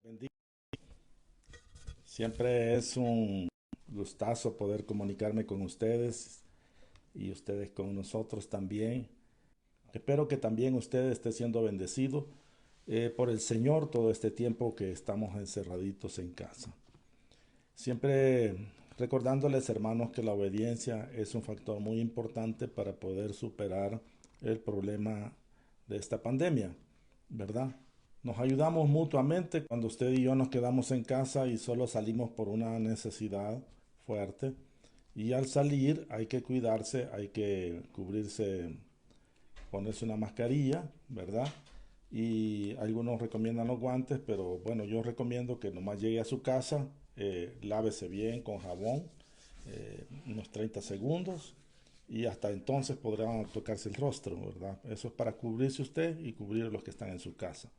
Bendiga. Siempre es un gustazo poder comunicarme con ustedes y ustedes con nosotros también. Espero que también usted esté siendo bendecido por el Señor todo este tiempo que estamos encerraditos en casa. Siempre recordándoles, hermanos, que la obediencia es un factor muy importante para poder superar el problema de esta pandemia, ¿verdad? Nos ayudamos mutuamente cuando usted y yo nos quedamos en casa y solo salimos por una necesidad fuerte. Y al salir hay que cuidarse, hay que cubrirse, ponerse una mascarilla, ¿verdad? Y algunos recomiendan los guantes, pero bueno, yo recomiendo que nomás llegue a su casa, lávese bien con jabón, unos 30 segundos, y hasta entonces podrán tocarse el rostro, ¿verdad? Eso es para cubrirse usted y cubrir a los que están en su casa.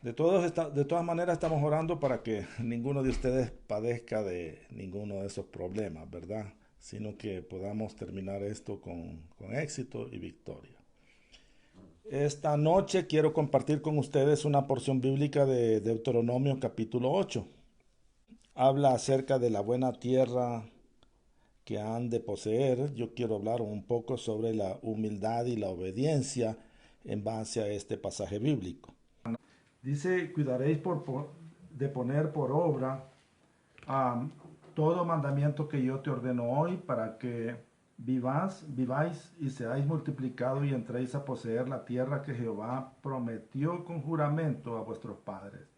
De todas maneras estamos orando para que ninguno de ustedes padezca de ninguno de esos problemas, ¿verdad? Sino que podamos terminar esto con éxito y victoria. Esta noche quiero compartir con ustedes una porción bíblica de Deuteronomio capítulo 8. Habla acerca de la buena tierra que han de poseer. Yo quiero hablar un poco sobre la humildad y la obediencia en base a este pasaje bíblico. Dice, cuidaréis de poner por obra um, todo mandamiento que yo te ordeno hoy para que viváis y seáis multiplicados y entréis a poseer la tierra que Jehová prometió con juramento a vuestros padres.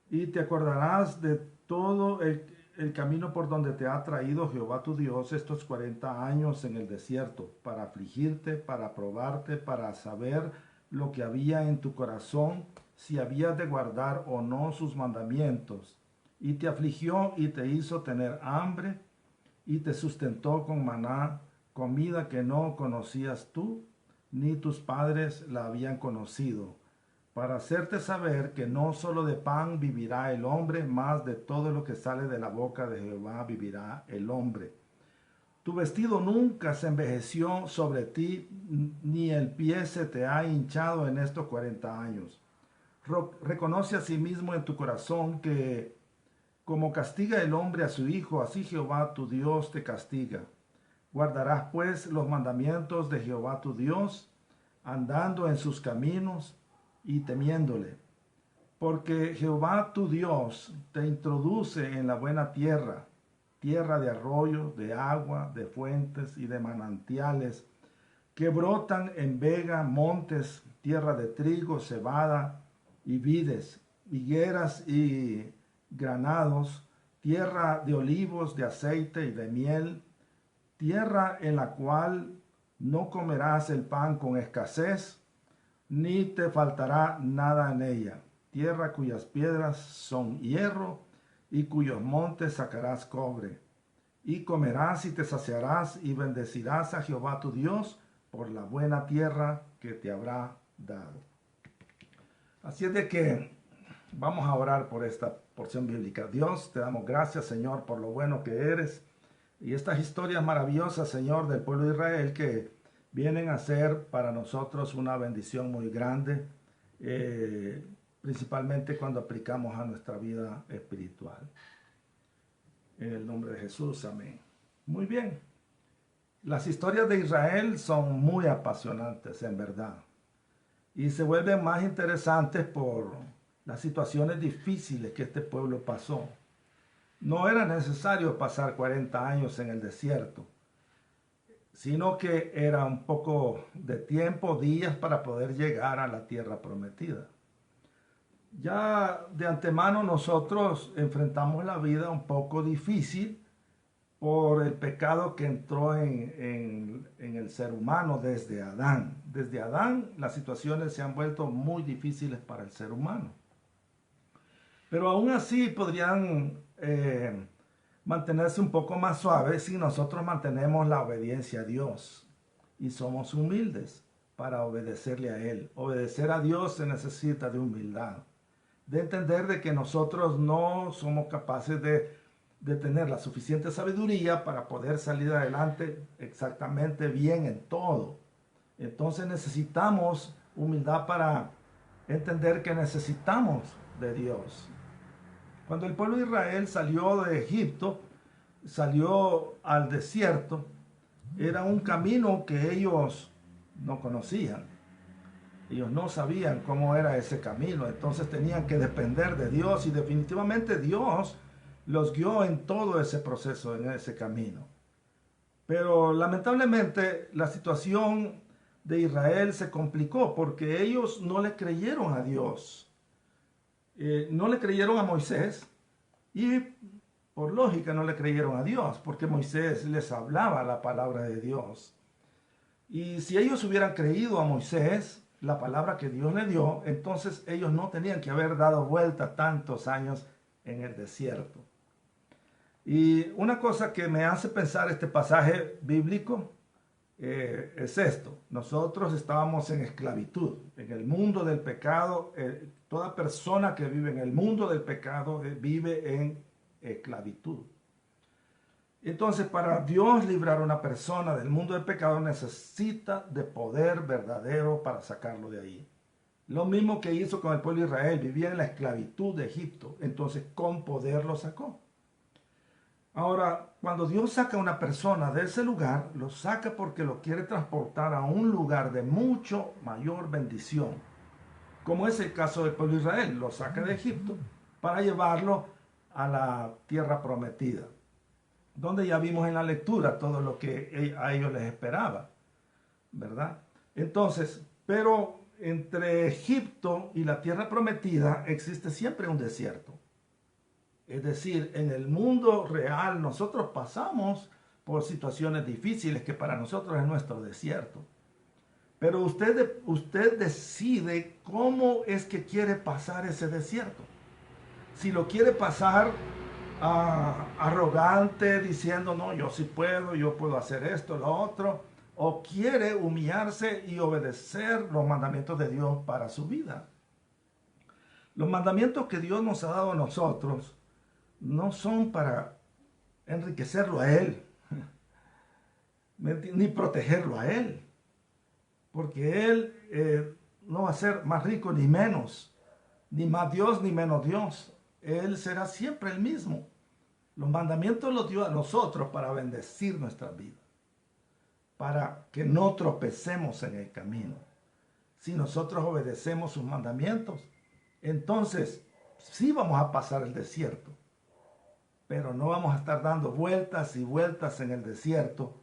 Y te acordarás de todo el camino por donde te ha traído Jehová tu Dios estos 40 años en el desierto, para afligirte, para probarte, para saber lo que había en tu corazón, si habías de guardar o no sus mandamientos. Y te afligió y te hizo tener hambre y te sustentó con maná, comida que no conocías tú, ni tus padres la habían conocido, para hacerte saber que no solo de pan vivirá el hombre, mas de todo lo que sale de la boca de Jehová vivirá el hombre. Tu vestido nunca se envejeció sobre ti, ni el pie se te ha hinchado en estos 40 años. Reconoce asimismo en tu corazón que como castiga el hombre a su hijo, así Jehová tu Dios te castiga. Guardarás pues los mandamientos de Jehová tu Dios, andando en sus caminos y temiéndole. Porque Jehová tu Dios te introduce en la buena tierra, tierra de arroyos, de agua, de fuentes y de manantiales, que brotan en vega, montes, tierra de trigo, cebada y vides, higueras y granados, tierra de olivos, de aceite y de miel, tierra en la cual no comerás el pan con escasez, ni te faltará nada en ella. Tierra cuyas piedras son hierro y cuyos montes sacarás cobre. Y comerás y te saciarás y bendecirás a Jehová tu Dios por la buena tierra que te habrá dado. Así es de que vamos a orar por esta porción bíblica. Dios, te damos gracias, Señor, por lo bueno que eres. Y estas historias maravillosas, Señor, del pueblo de Israel que vienen a ser para nosotros una bendición muy grande, principalmente cuando aplicamos a nuestra vida espiritual. En el nombre de Jesús, amén. Muy bien. Las historias de Israel son muy apasionantes, en verdad. Y se vuelven más interesantes por las situaciones difíciles que este pueblo pasó. No era necesario pasar 40 años en el desierto, sino que era un poco de tiempo, días para poder llegar a la tierra prometida. Ya de antemano nosotros enfrentamos la vida un poco difícil por el pecado que entró en el ser humano desde Adán. Desde Adán las situaciones se han vuelto muy difíciles para el ser humano. Pero aún así podrían mantenerse un poco más suaves si nosotros mantenemos la obediencia a Dios y somos humildes para obedecerle a Él. Obedecer a Dios se necesita de humildad, de entender de que nosotros no somos capaces de tener la suficiente sabiduría para poder salir adelante exactamente bien en todo. Entonces necesitamos humildad para entender que necesitamos de Dios. Cuando el pueblo de Israel salió de Egipto, salió al desierto, era un camino que ellos no conocían. Ellos no sabían cómo era ese camino, entonces tenían que depender de Dios y definitivamente Dios los guió en todo ese proceso, en ese camino. Pero lamentablemente la situación de Israel se complicó porque ellos no le creyeron a Dios, no le creyeron a Moisés y por lógica no le creyeron a Dios porque Moisés les hablaba la palabra de Dios. Y si ellos hubieran creído a Moisés, la palabra que Dios le dio, entonces ellos no tenían que haber dado vuelta tantos años en el desierto. Y una cosa que me hace pensar este pasaje bíblico es esto. Nosotros estábamos en esclavitud, en el mundo del pecado. Toda persona que vive en el mundo del pecado vive en esclavitud. Entonces, para Dios librar a una persona del mundo del pecado necesita de poder verdadero para sacarlo de ahí. Lo mismo que hizo con el pueblo de Israel, vivía en la esclavitud de Egipto, entonces con poder lo sacó. Ahora, cuando Dios saca a una persona de ese lugar, lo saca porque lo quiere transportar a un lugar de mucho mayor bendición, como es el caso del pueblo de Israel, lo saca de Egipto para llevarlo a la tierra prometida, donde ya vimos en la lectura todo lo que a ellos les esperaba, ¿verdad? Entonces, pero entre Egipto y la tierra prometida existe siempre un desierto. Es decir, en el mundo real nosotros pasamos por situaciones difíciles que para nosotros es nuestro desierto. Pero usted decide cómo es que quiere pasar ese desierto. Si lo quiere pasar arrogante, diciendo, no, yo sí puedo, yo puedo hacer esto, lo otro, o quiere humillarse y obedecer los mandamientos de Dios para su vida. Los mandamientos que Dios nos ha dado a nosotros no son para enriquecerlo a Él, ni protegerlo a Él, porque Él no va a ser más rico ni menos, ni más Dios ni menos Dios. Él será siempre el mismo. Los mandamientos los dio a nosotros para bendecir nuestra vida, para que no tropecemos en el camino. Si nosotros obedecemos sus mandamientos, entonces sí vamos a pasar el desierto, pero no vamos a estar dando vueltas y vueltas en el desierto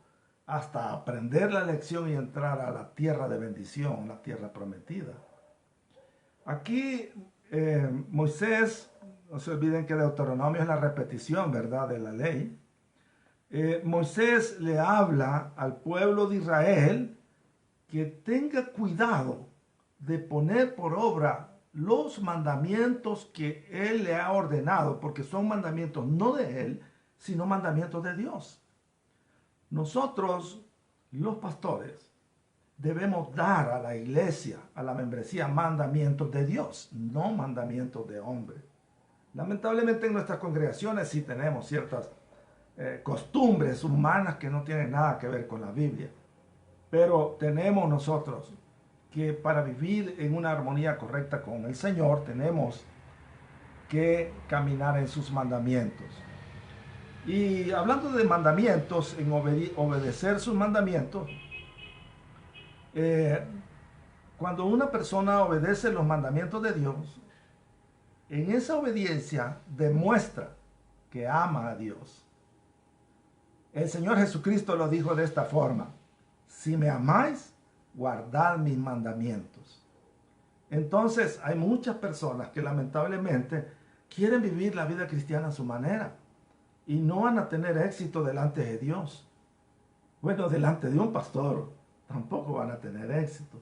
hasta aprender la lección y entrar a la tierra de bendición, la tierra prometida. Aquí Moisés, no se olviden que Deuteronomio es la repetición, ¿verdad?, de la ley. Moisés le habla al pueblo de Israel que tenga cuidado de poner por obra los mandamientos que Él le ha ordenado, porque son mandamientos no de Él, sino mandamientos de Dios. Nosotros, los pastores, debemos dar a la iglesia, a la membresía, mandamientos de Dios, no mandamientos de hombre. Lamentablemente en nuestras congregaciones sí tenemos ciertas costumbres humanas que no tienen nada que ver con la Biblia, pero tenemos nosotros que para vivir en una armonía correcta con el Señor tenemos que caminar en sus mandamientos. Y hablando de mandamientos, en obedecer sus mandamientos, cuando una persona obedece los mandamientos de Dios, en esa obediencia demuestra que ama a Dios. El Señor Jesucristo lo dijo de esta forma: si me amáis, guardad mis mandamientos. Entonces hay muchas personas que lamentablemente quieren vivir la vida cristiana a su manera y no van a tener éxito delante de Dios. Bueno, delante de un pastor tampoco van a tener éxito,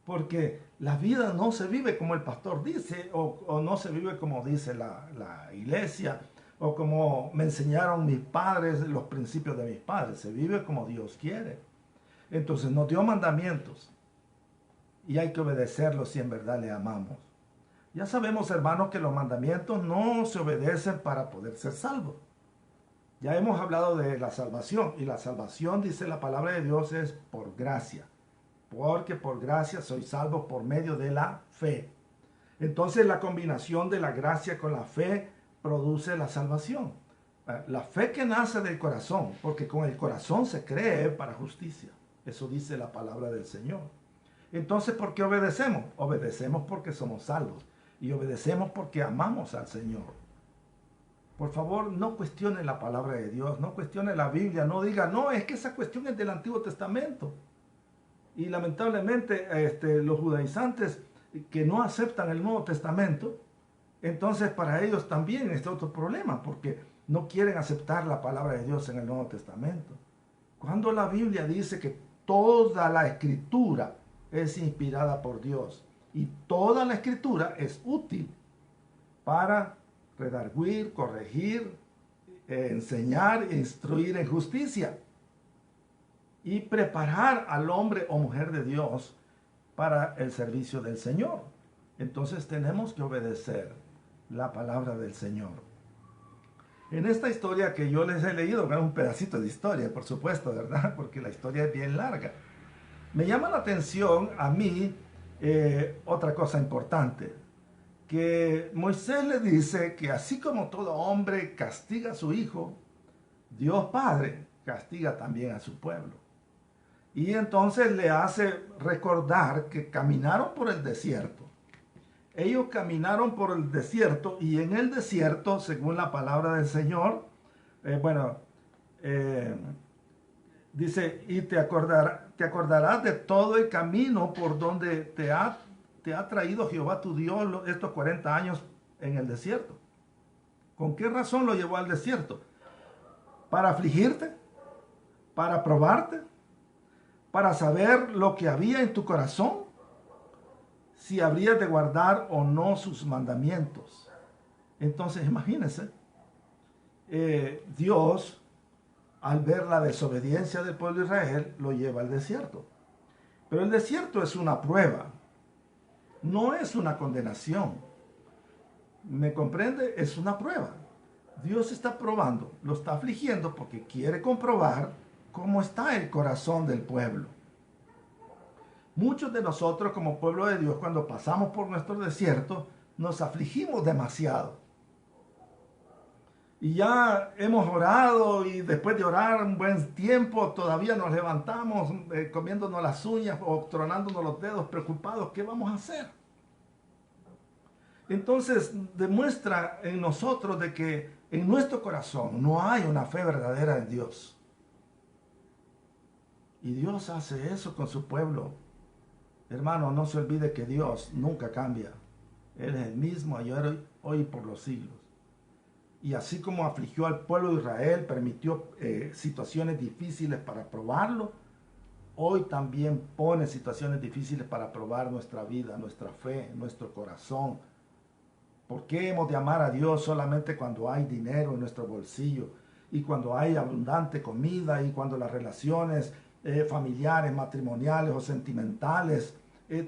porque la vida no se vive como el pastor dice, o no se vive como dice la iglesia, o como me enseñaron mis padres, los principios de mis padres. Se vive como Dios quiere. Entonces nos dio mandamientos y hay que obedecerlos si en verdad le amamos. Ya sabemos, hermanos, que los mandamientos no se obedecen para poder ser salvos. Ya hemos hablado de la salvación, y la salvación, dice la palabra de Dios, es por gracia. Porque por gracia sois salvos por medio de la fe. Entonces la combinación de la gracia con la fe produce la salvación. La fe que nace del corazón, porque con el corazón se cree para justicia. Eso dice la palabra del Señor. Entonces, ¿por qué obedecemos? Obedecemos porque somos salvos. Y obedecemos porque amamos al Señor. Por favor, no cuestione la palabra de Dios, no cuestione la Biblia, no diga, no, es que esa cuestión es del Antiguo Testamento. Y lamentablemente los judaizantes que no aceptan el Nuevo Testamento, entonces para ellos también es otro problema, porque no quieren aceptar la palabra de Dios en el Nuevo Testamento. Cuando la Biblia dice que toda la escritura es inspirada por Dios y toda la escritura es útil para redarguir, corregir, enseñar, instruir en justicia y preparar al hombre o mujer de Dios para el servicio del Señor. Entonces tenemos que obedecer la palabra del Señor. En esta historia que yo les he leído, que es un pedacito de historia, por supuesto, ¿verdad? Porque la historia es bien larga. Me llama la atención a mí otra cosa importante, que Moisés le dice que así como todo hombre castiga a su hijo, Dios Padre castiga también a su pueblo. Y entonces le hace recordar que caminaron por el desierto. Ellos caminaron por el desierto y en el desierto, según la palabra del Señor, dice, y te acordarás de todo el camino por donde te ha traído Jehová tu Dios estos 40 años en el desierto. ¿Con qué razón lo llevó al desierto? ¿Para afligirte? ¿Para probarte? ¿Para saber lo que había en tu corazón? Si habrías de guardar o no sus mandamientos. Entonces imagínense, Dios, al ver la desobediencia del pueblo de Israel, lo lleva al desierto. Pero el desierto es una prueba, no es una condenación. ¿Me comprende? Es una prueba. Dios está probando, lo está afligiendo porque quiere comprobar cómo está el corazón del pueblo. Muchos de nosotros como pueblo de Dios, cuando pasamos por nuestro desierto, nos afligimos demasiado. Y ya hemos orado y después de orar un buen tiempo todavía nos levantamos comiéndonos las uñas o tronándonos los dedos preocupados. ¿Qué vamos a hacer? Entonces demuestra en nosotros de que en nuestro corazón no hay una fe verdadera en Dios. Y Dios hace eso con su pueblo. Hermano, no se olvide que Dios nunca cambia. Él es el mismo ayer, hoy y por los siglos. Y así como afligió al pueblo de Israel, permitió situaciones difíciles para probarlo, hoy también pone situaciones difíciles para probar nuestra vida, nuestra fe, nuestro corazón. ¿Por qué hemos de amar a Dios solamente cuando hay dinero en nuestro bolsillo y cuando hay abundante comida y cuando las relaciones familiares, matrimoniales o sentimentales,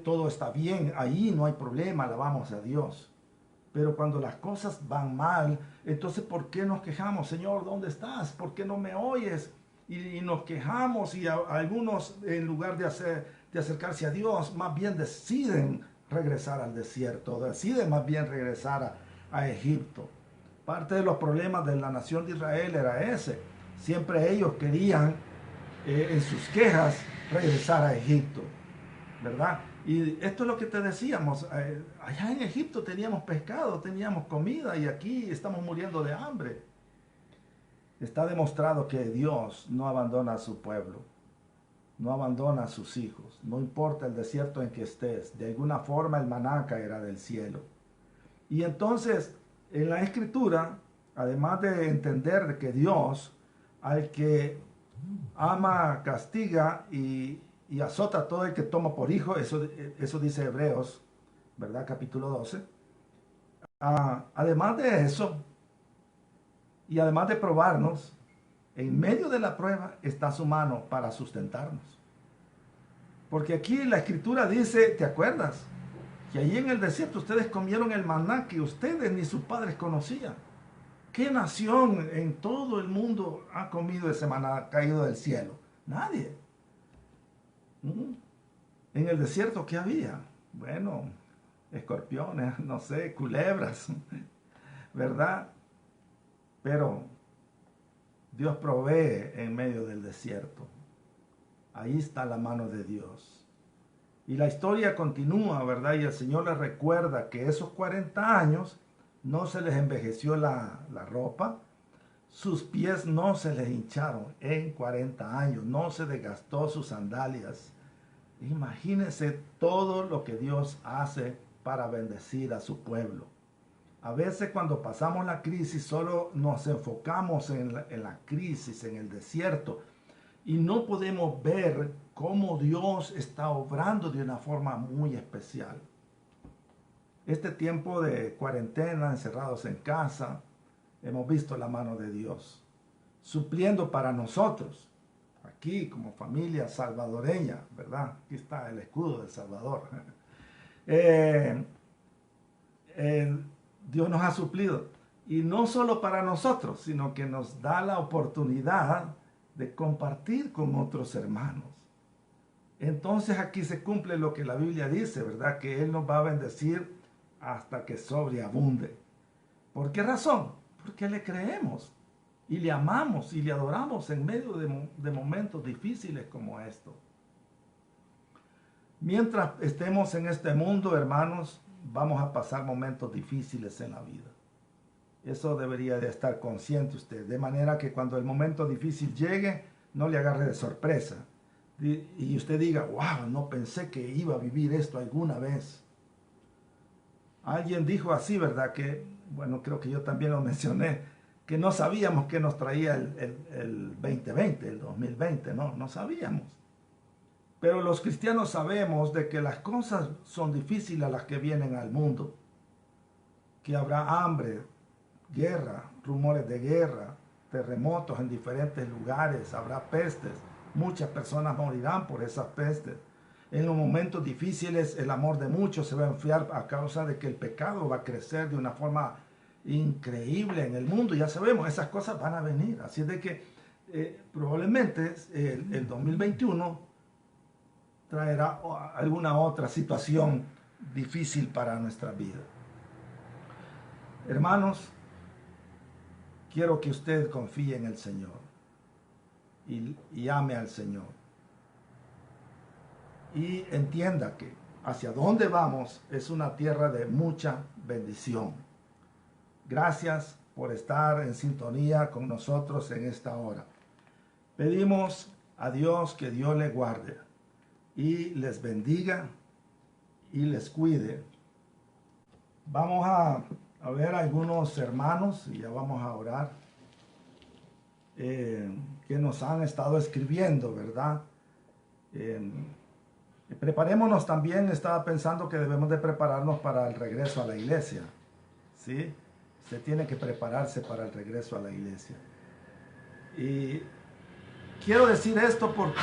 todo está bien? Ahí no hay problema, alabamos a Dios. Pero cuando las cosas van mal, entonces ¿por qué nos quejamos? Señor, ¿dónde estás? ¿Por qué no me oyes? Y nos quejamos y algunos en lugar de acercarse a Dios, más bien deciden regresar al desierto, deciden más bien regresar a Egipto. Parte de los problemas de la nación de Israel era ese. Siempre ellos querían en sus quejas regresar a Egipto, ¿verdad? Y esto es lo que te decíamos, allá en Egipto teníamos pescado, teníamos comida y aquí estamos muriendo de hambre. Está demostrado que Dios no abandona a su pueblo, no abandona a sus hijos, no importa el desierto en que estés, de alguna forma el maná caerá del cielo. Y entonces, en la Escritura, además de entender que Dios, al que ama, castiga y azota a todo el que toma por hijo, eso dice Hebreos, ¿verdad? Capítulo 12. Además de eso, y además de probarnos, en medio de la prueba está su mano para sustentarnos. Porque aquí la Escritura dice, ¿te acuerdas? Que allí en el desierto ustedes comieron el maná que ustedes ni sus padres conocían. ¿Qué nación en todo el mundo ha comido ese maná caído del cielo? Nadie. En el desierto, ¿qué había? Bueno, escorpiones, no sé, culebras, ¿verdad? Pero Dios provee en medio del desierto. Ahí está la mano de Dios. Y la historia continúa, ¿verdad? Y el Señor les recuerda que esos 40 años no se les envejeció la ropa, sus pies no se les hincharon en 40 años, no se desgastó sus sandalias. Imagínense todo lo que Dios hace para bendecir a su pueblo. A veces cuando pasamos la crisis solo nos enfocamos en la crisis, en el desierto, y no podemos ver cómo Dios está obrando de una forma muy especial. Este tiempo de cuarentena, encerrados en casa, hemos visto la mano de Dios, supliendo para nosotros, aquí como familia salvadoreña, ¿verdad? Aquí está el escudo del Salvador. Dios nos ha suplido. Y no solo para nosotros, sino que nos da la oportunidad de compartir con otros hermanos. Entonces aquí se cumple lo que la Biblia dice, ¿verdad? Que Él nos va a bendecir hasta que sobreabunde. ¿Por qué razón? Porque le creemos y le amamos y le adoramos en medio de momentos difíciles como estos. Mientras estemos en este mundo, hermanos, vamos a pasar momentos difíciles en la vida. Eso debería de estar consciente usted, de manera que cuando el momento difícil llegue, no le agarre de sorpresa. Y usted diga, wow, no pensé que iba a vivir esto alguna vez. Alguien dijo así, ¿verdad? Que, bueno, creo que yo también lo mencioné, que no sabíamos qué nos traía el 2020, el 2020, no sabíamos. Pero los cristianos sabemos de que las cosas son difíciles las que vienen al mundo, que habrá hambre, guerra, rumores de guerra, terremotos en diferentes lugares, habrá pestes, muchas personas morirán por esas pestes. En los momentos difíciles el amor de muchos se va a enfriar a causa de que el pecado va a crecer de una forma increíble en el mundo. Ya sabemos, esas cosas van a venir. Así es de que probablemente el 2021 traerá alguna otra situación difícil para nuestra vida. Hermanos, quiero que usted confíe en el Señor y ame al Señor. Y entienda que hacia dónde vamos es una tierra de mucha bendición. Gracias por estar en sintonía con nosotros en esta hora. Pedimos a Dios que Dios les guarde y les bendiga y les cuide. Vamos a ver algunos hermanos y ya vamos a orar que nos han estado escribiendo, ¿verdad? Preparémonos también, estaba pensando que debemos de prepararnos para el regreso a la iglesia, ¿sí? Usted tiene que prepararse para el regreso a la iglesia. Y quiero decir esto porque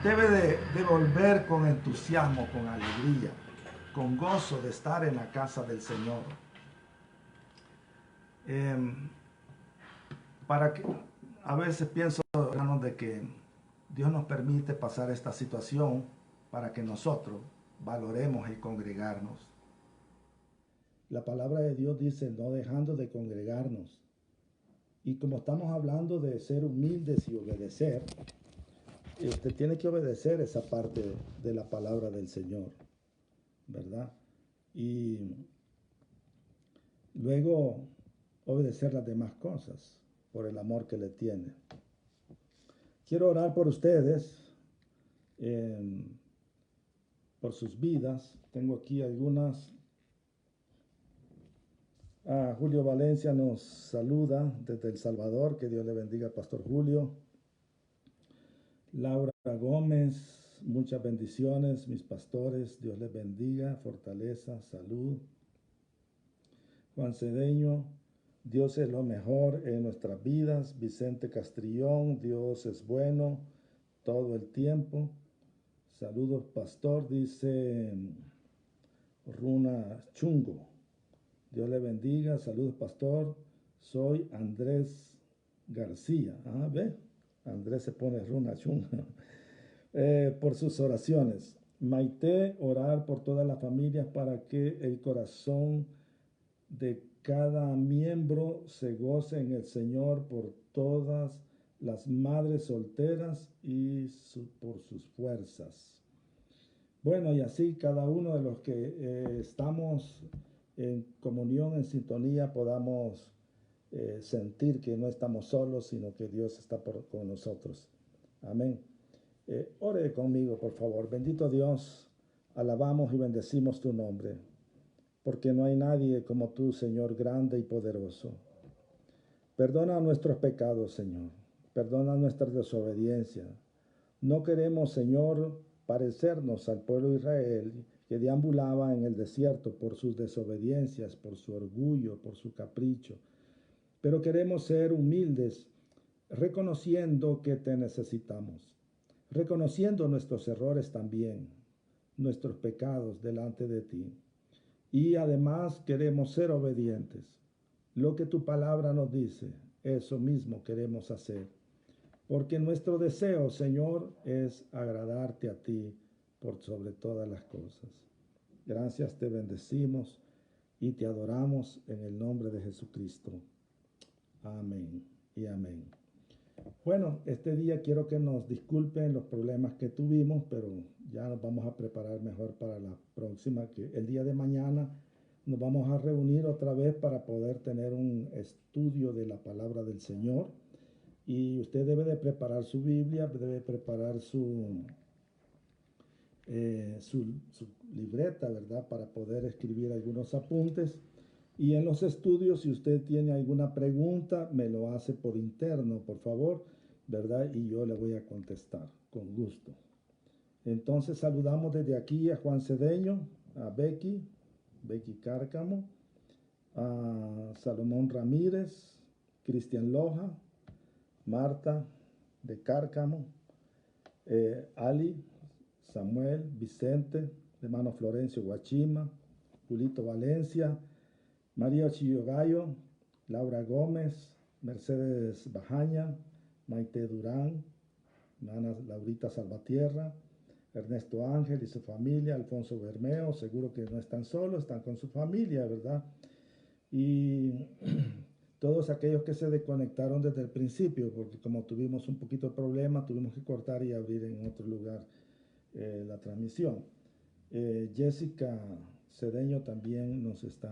debe de volver con entusiasmo, con alegría, con gozo de estar en la casa del Señor. Para que a veces pienso, hermanos, de que Dios nos permite pasar esta situación para que nosotros valoremos el congregarnos. La palabra de Dios dice, no dejando de congregarnos. Y como estamos hablando de ser humildes y obedecer, usted tiene que obedecer esa parte de la palabra del Señor, ¿verdad? Y luego obedecer las demás cosas por el amor que le tiene. Quiero orar por ustedes, por sus vidas. Tengo aquí algunas. Julio Valencia nos saluda desde El Salvador. Que Dios le bendiga al Pastor Julio. Laura Gómez, muchas bendiciones, mis pastores. Dios les bendiga, fortaleza, salud. Juan Cedeño, Dios es lo mejor en nuestras vidas. Vicente Castrillón, Dios es bueno todo el tiempo. Saludos, pastor, dice Runa Chungo. Dios le bendiga. Saludos, pastor. Soy Andrés García. Ve, Andrés se pone Runa Chungo. Por sus oraciones. Maite, orar por todas las familias para que el corazón de cada miembro se goce en el Señor por todas las madres solteras y por sus fuerzas. Bueno, y así cada uno de los que estamos en comunión, en sintonía, podamos sentir que no estamos solos, sino que Dios está con nosotros. Amén. Ore conmigo, por favor. Bendito Dios, alabamos y bendecimos tu nombre, porque no hay nadie como tú, Señor, grande y poderoso. Perdona nuestros pecados, Señor. Perdona nuestra desobediencia. No queremos, Señor, parecernos al pueblo de Israel que deambulaba en el desierto por sus desobediencias, por su orgullo, por su capricho. Pero queremos ser humildes, reconociendo que te necesitamos, reconociendo nuestros errores también, nuestros pecados delante de ti. Y además queremos ser obedientes. Lo que tu palabra nos dice, eso mismo queremos hacer. Porque nuestro deseo, Señor, es agradarte a ti por sobre todas las cosas. Gracias, te bendecimos y te adoramos en el nombre de Jesucristo. Amén y amén. Bueno, este día quiero que nos disculpen los problemas que tuvimos, pero ya nos vamos a preparar mejor para la próxima, que el día de mañana nos vamos a reunir otra vez para poder tener un estudio de la palabra del Señor. Y usted debe de preparar su Biblia, debe preparar su libreta, ¿verdad? Para poder escribir algunos apuntes. Y en los estudios, si usted tiene alguna pregunta, me lo hace por interno, por favor, ¿verdad? Y yo le voy a contestar con gusto. Entonces saludamos desde aquí a Juan Cedeño, a Becky Cárcamo, a Salomón Ramírez, Cristian Loja, Marta de Cárcamo, Ali, Samuel, Vicente, hermano Florencio Guachima, Julito Valencia, María Chillogallo, Laura Gómez, Mercedes Bajaña, Maite Durán, Ana Laurita Salvatierra, Ernesto Ángel y su familia, Alfonso Bermeo, seguro que no están solos, están con su familia, ¿verdad? Y todos aquellos que se desconectaron desde el principio, porque como tuvimos un poquito de problema, tuvimos que cortar y abrir en otro lugar la transmisión. Jessica Cedeño también nos está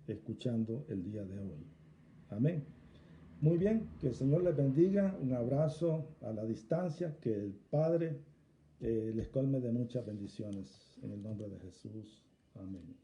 escuchando el día de hoy. Amén. Muy bien, que el Señor les bendiga. Un abrazo a la distancia, que el Padre les colme de muchas bendiciones. En el nombre de Jesús. Amén.